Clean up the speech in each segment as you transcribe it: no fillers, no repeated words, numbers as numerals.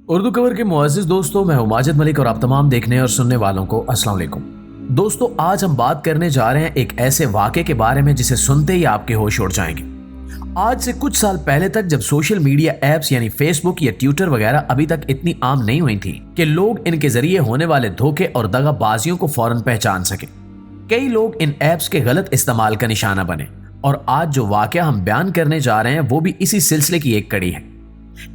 Urdu cover के मुअज़्ज़िज़ दोस्तों, मैं हूं माजिद मलिक और आप तमाम देखने और सुनने वालों को अस्सलाम वालेकुम। दोस्तों, आज हम बात करने जा रहे हैं एक ऐसे वाक़े के बारे में जिसे सुनते ही आपके होश उड़ जाएंगे। आज से कुछ साल पहले तक जब सोशल मीडिया ऐप्स यानी फेसबुक या ट्विटर वगैरह अभी तक इतनी आम नहीं हुई थी कि लोग इनके जरिए होने वाले धोखे और दगाबाजियों को फौरन पहचान सके, कई लोग इन ऐप्स के गलत इस्तेमाल का निशाना बने। और आज जो वाक़या हम बयान करने जा रहे हैं वो भी इसी सिलसिले की एक कड़ी है।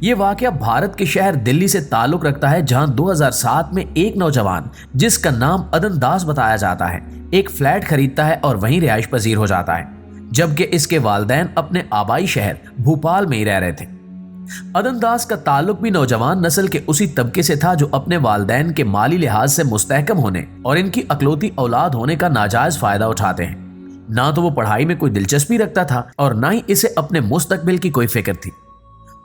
ये वाकया भारत के शहर दिल्ली से ताल्लुक रखता है, जहां 2007 में एक नौजवान जिसका नाम अदन दास बताया जाता है, एक फ्लैट खरीदता है और वहीं रिहाइश पजीर हो जाता है, जबकि इसके वालिदैन अपने आबाई शहर भोपाल में ही रह रहे थे। अदन दास का ताल्लुक भी नौजवान नस्ल के उसी तबके से था जो अपने वालिदैन के माली लिहाज से मुस्तहकम होने और इनकी अकलौती औलाद होने का नाजायज फायदा उठाते हैं। ना तो वो पढ़ाई में कोई दिलचस्पी रखता था और ना ही इसे अपने मुस्तकबिल की कोई फिक्र थी।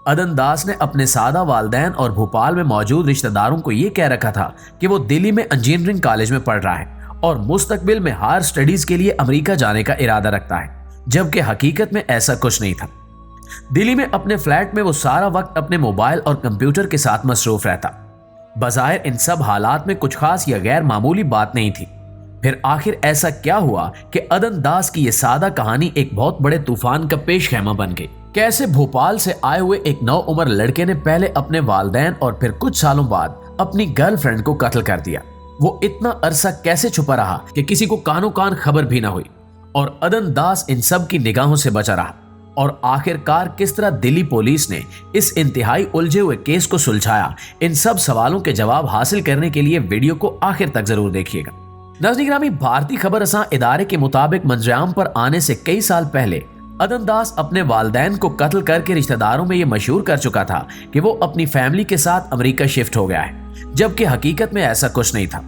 अदन दास ने अपने सादा वालिदैन और भोपाल में मौजूद रिश्तेदारों को यह कह रखा था कि वो दिल्ली में इंजीनियरिंग कॉलेज में पढ़ रहा है और मुस्तकबिल में हायर स्टडीज के लिए अमेरिका जाने का इरादा रखता है, जबकि हकीकत में ऐसा कुछ नहीं था। दिल्ली में अपने फ्लैट में वो सारा वक्त अपने मोबाइल और कंप्यूटर के साथ मसरूफ रहता। बज़ाहिर इन सब हालात में कुछ खास या गैर मामूली बात नहीं थी। फिर आखिर ऐसा क्या हुआ कि अदन दास की यह सादा कहानी एक बहुत बड़े तूफान का पेश खैमा बन गई। कैसे भोपाल से आए हुए एक नौ उम्र लड़के ने पहले अपने वालिदैन और फिर कुछ सालों बाद अपनी गर्लफ्रेंड को कत्ल कर दिया। वो इतना अरसा कैसे छुपा रहा कि किसी को कानो कान खबर भी ना हुई और अदन दास इन सब की निगाहों से बचा रहा। और आखिरकार किस तरह दिल्ली पुलिस ने इस इंतहाई उलझे हुए केस को सुलझाया, इन सब सवालों के जवाब हासिल करने के लिए वीडियो को आखिर तक जरूर देखिएगा। नाज़रीन गिरामी, भारतीय खबर रसां इदारे के मुताबिक मंजरेआम पर आने से कई साल पहले अदन दास अपने वालिदैन को कत्ल करके रिश्तेदारों में यह मशहूर कर चुका था कि वो अपनी फैमिली के साथ अमेरिका शिफ्ट हो गया है, जबकि हकीकत में ऐसा कुछ नहीं था।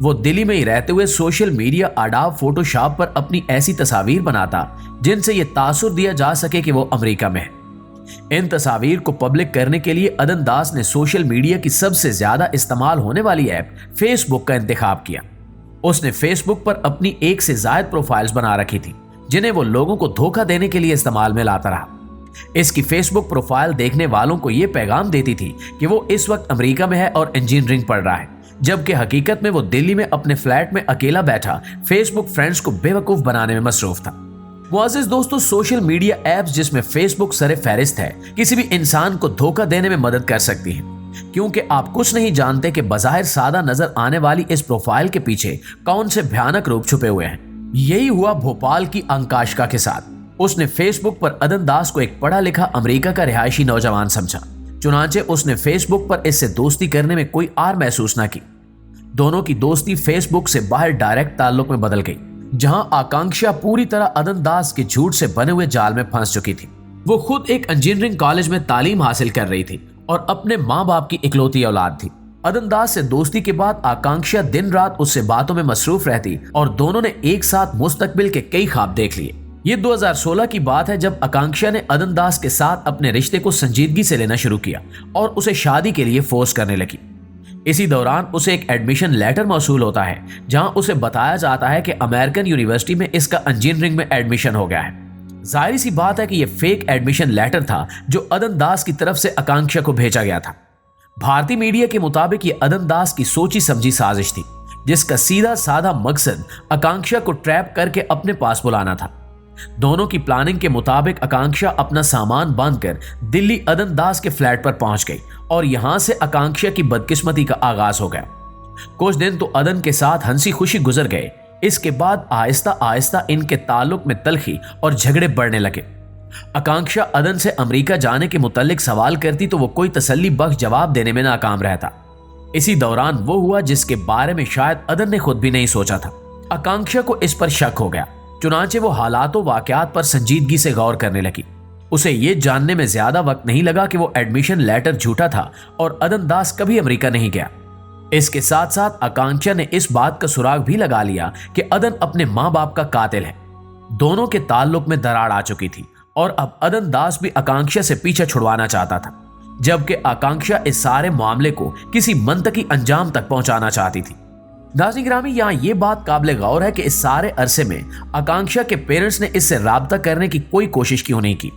वो दिल्ली में ही रहते हुए सोशल मीडिया आडाब फोटोशॉप पर अपनी ऐसी तस्वीर बनाता जिनसे ये तासुर दिया जा सके कि वो अमेरिका में है। इन तस्वीर को पब्लिक करने के लिए अदन दास ने सोशल मीडिया की सबसे ज्यादा इस्तेमाल होने वाली ऐप फेसबुक का इंतखाब किया। उसने फेसबुक पर अपनी एक से ज्यादा प्रोफाइल्स बना रखी थी जिन्हें वो लोगों को धोखा देने के लिए इस्तेमाल में लाता रहा। इसकी फेसबुक प्रोफाइल देखने वालों को यह पैगाम देती थी कि वो इस वक्त अमेरिका में है और इंजीनियरिंग पढ़ रहा है, जबकि हकीकत में वो दिल्ली में अपने फ्लैट में अकेला बैठा फेसबुक फ्रेंड्स को बेवकूफ बनाने में मसरूफ था। मुअज़्ज़िज़ दोस्तों, सोशल मीडिया एप्स जिसमें फेसबुक सरे फहरिस्त है, किसी भी इंसान को धोखा देने में मदद कर सकती है, क्योंकि आप कुछ नहीं जानते कि बज़ाहिर सादा नजर आने वाली इस प्रोफाइल के पीछे कौन से भयानक रूप छुपे हुए हैं। यही हुआ भोपाल की अंकाशिका के साथ। उसने फेसबुक पर अदन दास को एक पढ़ा लिखा अमेरिका का रिहायशी नौजवान समझा, चुनांचे उसने फेसबुक पर इससे दोस्ती करने में कोई आर महसूस न की। दोनों की दोस्ती फेसबुक से बाहर डायरेक्ट ताल्लुक में बदल गई, जहां आकांक्षा पूरी तरह अदन दास के झूठ से बने हुए जाल में फंस चुकी थी। वो खुद एक इंजीनियरिंग कॉलेज में तालीम हासिल कर रही थी और अपने माँ बाप की इकलौती औलाद थी। अदन दास से दोस्ती के बाद आकांक्षा दिन रात उससे बातों में मसरूफ रहती और दोनों ने एक साथ मुस्तकबिल के कई ख्वाब देख लिए। ये 2016 की बात है जब आकांक्षा ने अदन दास के साथ अपने रिश्ते को संजीदगी से लेना शुरू किया और उसे शादी के लिए फोर्स करने लगी। इसी दौरान उसे एक एडमिशन लेटर मौसूल होता है जहां उसे बताया जाता है कि अमेरिकन यूनिवर्सिटी में इसका इंजीनियरिंग में एडमिशन हो गया है। जाहिर सी बात है कि यह फेक एडमिशन लेटर था जो अदन दास की तरफ से आकांक्षा को भेजा गया था। भारतीय मीडिया के मुताबिक ये अदन दास की सोची समझी साजिश थी, जिसका सीधा साधा मकसद आकांक्षा को ट्रैप करके अपने पास बुलाना था। दोनों की प्लानिंग के मुताबिक आकांक्षा अपना सामान बांधकर दिल्ली अदन दास के फ्लैट पर पहुंच गई और यहां से आकांक्षा की बदकिस्मती का आगाज हो गया। कुछ दिन तो अदन के साथ हंसी खुशी गुजर गए। इसके बाद आहिस्ता आहिस्ता इनके ताल्लुक में तलखी और झगड़े बढ़ने लगे। आकांक्षा अदन से अमेरिका जाने के मुतालिक सवाल करती तो वो कोई तसल्ली बख्श जवाब देने में नाकाम रहता। इसी दौरान वो हुआ जिसके बारे में शायद अदन ने खुद भी नहीं सोचा था। आकांक्षा को इस पर शक हो गया, चुनांचे वो हालातों वाकयात पर संजीदगी से गौर करने लगी। उसे ये जानने में ज्यादा वक्त नहीं लगा कि वो एडमिशन लेटर झूठा था और अदन दास कभी अमेरिका नहीं गया। इसके साथ साथ आकांक्षा ने इस बात का सुराग भी लगा लिया कि अदन अपने माँ बाप का कातिल है। दोनों के ताल्लुक में दरार आ चुकी थी और अब अदन दास भी आकांक्षा से पीछा छुड़वाना चाहता था, जबकि आकांक्षा इस सारे मामले को किसी मंतकी अंजाम तक पहुंचाना चाहती थी। नाज़रीन गिरामी, यहाँ ये बात काबिल गौर है कि इस सारे अरसे में आकांक्षा के पेरेंट्स ने इससे राब्ता करने की कोई कोशिश क्यों नहीं की,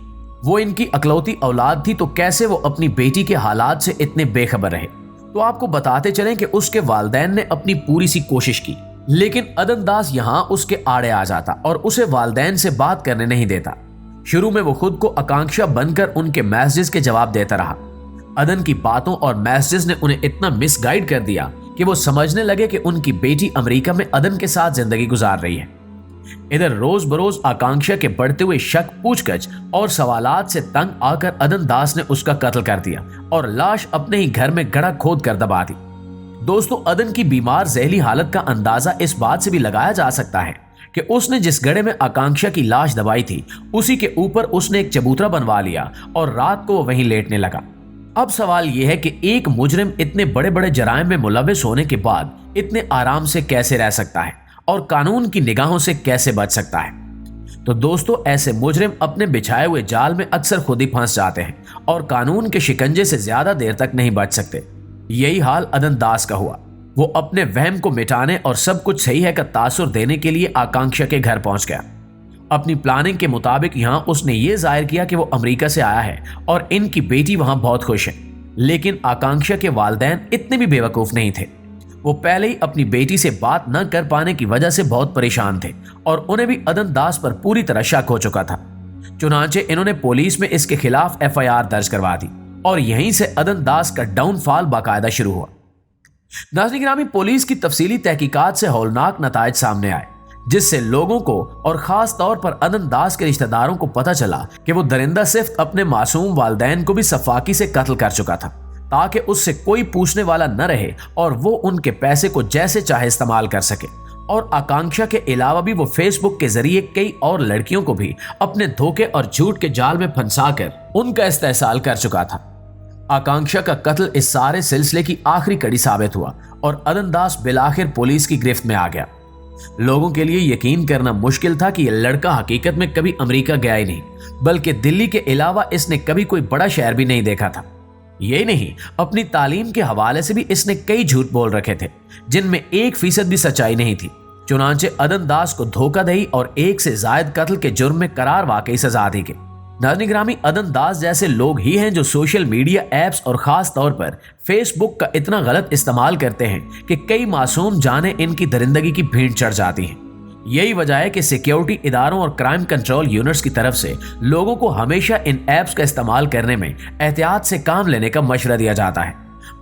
वो इनकी अकलौती औलाद थी, तो कैसे वो अपनी बेटी के हालात से इतने बेखबर रहे। तो आपको बताते चलें कि उसके वालिदैन ने अपनी पूरी सी कोशिश की, लेकिन अदन दास यहाँ उसके आड़े आ जाता और उसे वालिदैन से बात करने नहीं देता। शुरू में वो खुद को आकांक्षा बनकर उनके मैसेजेस के जवाब देता रहा। अदन की बातों और मैसेजेस ने उन्हें इतना मिसगाइड कर दिया कि वो समझने लगे कि उनकी बेटी अमेरिका में अदन के साथ जिंदगी गुजार रही है। इधर रोज बरोज आकांक्षा के बढ़ते हुए शक, पूछगछ और सवालात से तंग आकर अदन दास ने उसका कत्ल कर दिया और लाश अपने ही घर में गड्ढा खोद कर दबा दी। दोस्तों, अदन की बीमार जहरी हालत का अंदाजा इस बात से भी लगाया जा सकता है कि उसने जिस गड्ढे में आकांक्षा की लाश दबाई थी, उसी के ऊपर उसने एक चबूतरा बनवा लिया और रात को वहीं लेटने लगा। अब सवाल यह है कि एक मुजरिम इतने बड़े बड़े जराइम में मुलविस होने के बाद इतने आराम से कैसे रह सकता है और कानून की निगाहों से कैसे बच सकता है। तो दोस्तों, ऐसे मुजरिम अपने बिछाए हुए जाल में अक्सर खुद ही फंस जाते हैं और कानून के शिकंजे से ज्यादा देर तक नहीं बच सकते। यही हाल अदन दास का हुआ। वो अपने वहम को मिटाने और सब कुछ सही है का तासुर देने के लिए आकांक्षा के घर पहुंच गया। अपनी प्लानिंग के मुताबिक यहां उसने ये जाहिर किया कि वो अमेरिका से आया है और इनकी बेटी वहां बहुत खुश है। लेकिन आकांक्षा के वालिदैन इतने भी बेवकूफ नहीं थे। वो पहले ही अपनी बेटी से बात न कर पाने की वजह से बहुत परेशान थे और उन्हें भी अदन दास पर पूरी तरह शक हो चुका था। चुनांचे इन्होंने पुलिस में इसके खिलाफ FIR दर्ज करवा दी और यहीं से अदन दास का डाउनफॉल बाकायदा शुरू हुआ। नाज़रीन गिरामी, पुलिस की तफसीली तहकीकात से हौलनाक नताइज सामने आए, जिससे लोगों को और खास तौर पर अदन दास के रिश्तेदारों को पता चला कि वो दरिंदा सिर्फ अपने मासूम वालिदैन को भी सफाकी से कत्ल कर चुका था, ताकि उससे कोई पूछने वाला न रहे और वो उनके पैसे को जैसे चाहे इस्तेमाल कर सके। और आकांक्षा के अलावा भी वो फेसबुक के जरिए कई और लड़कियों को भी अपने धोखे और झूठ के जाल में फंसाकर उनका इस्तेहसाल कर चुका था। आकांक्षा का कत्ल इस सारे सिलसिले की आखिरी कड़ी साबित हुआ और अदन दास बिलाखिर पुलिस की गिरफ्त में आ गया। लोगों के लिए यकीन करना मुश्किल था कि यह लड़का हकीकत में कभी अमेरिका गया ही नहीं, बल्कि दिल्ली के अलावा इसने कभी कोई बड़ा शहर भी नहीं देखा था। यही नहीं, अपनी तालीम के हवाले से भी इसने कई झूठ बोल रखे थे, जिनमें 1% भी सच्चाई नहीं थी। चुनांचे अदन दास को धोखाधड़ी और 1 से ज्यादा कत्ल के जुर्म में करार वाकई सजा दी गई। नाज़रीन गिरामी, अदन दास जैसे लोग ही हैं जो सोशल मीडिया ऐप्स और खास तौर पर फेसबुक का इतना गलत इस्तेमाल करते हैं कि कई मासूम जानें इनकी दरिंदगी की भीड़ चढ़ जाती हैं। यही वजह है कि सिक्योरिटी इदारों और क्राइम कंट्रोल यूनिट्स की तरफ से लोगों को हमेशा इन ऐप्स का इस्तेमाल करने में एहतियात से काम लेने का मशवरा दिया जाता है,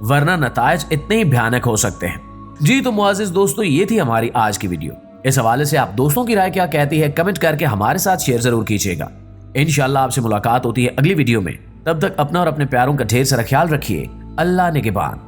वरना नताइज इतने ही भयानक हो सकते हैं। जी तो मुआज़िज़ दोस्तों, ये थी हमारी आज की वीडियो। इस हवाले से आप दोस्तों की राय क्या कहती है, कमेंट करके हमारे साथ शेयर जरूर कीजिएगा। इंशाअल्लाह आपसे मुलाकात होती है अगली वीडियो में। तब तक अपना और अपने प्यारों का ढेर सारा ख्याल रखिए। अल्लाह निगहबान।